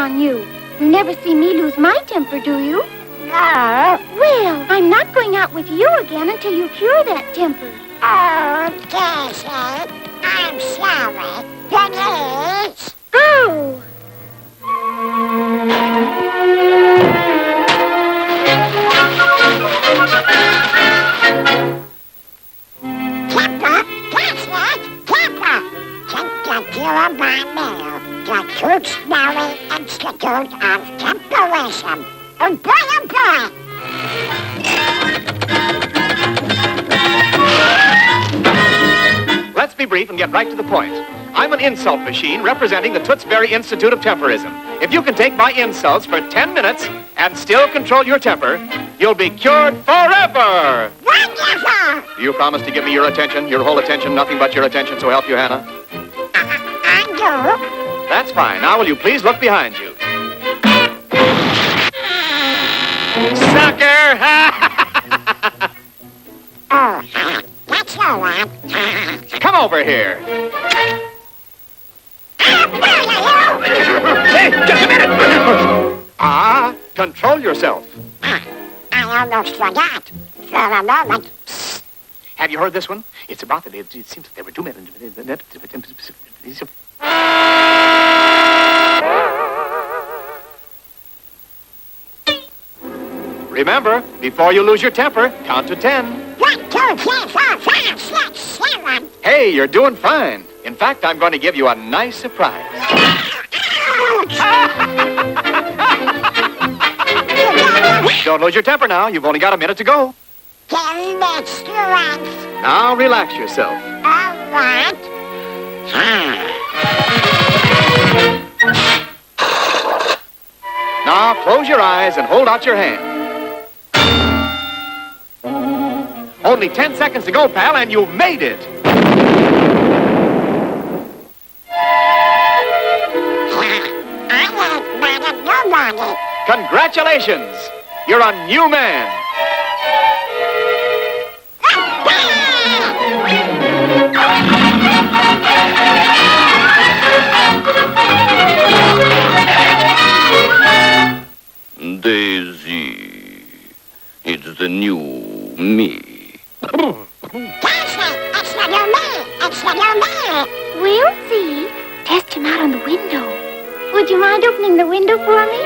on you. You never see me lose my temper, do you? No. Well, I'm not going out with you again until you cure that temper. Oh, Daisy, I'm sorry. Please. Go! Temper, that's it, temper. Think that you're by now. The Tewksbury Institute of Temperism. Oh boy, oh boy. Let's be brief and get right to the point. I'm an insult machine representing the Tewksbury Institute of Temperism. If you can take my insults for 10 minutes and still control your temper, you'll be cured forever! Wonderful! You promise to give me your attention, your whole attention, nothing but your attention, so help you, Hannah? I do. That's fine. Now will you please look behind you? Sucker! Oh, that's all right. Come over here. Hey, just a minute! Control yourself. I almost forgot. For a moment. Psst. Have you heard this one? It's about that it seems that there were 2 men. Remember, before you lose your temper, count to 10. 1, 2, 3, 4, 5, 6, 7. Hey, you're doing fine. In fact, I'm going to give you a nice surprise. Don't lose your temper now. You've only got a minute to go. 10 minutes strength. Now relax yourself. All right. Now close your eyes and hold out your hand. Only 10 seconds to go, pal, and you've made it. I ain't mad at nobody. Congratulations. You're a new man. Daisy, it's the new me. Daisy, it's the new me. It's the new me. We'll see. Test him out on the window. Would you mind opening the window for me?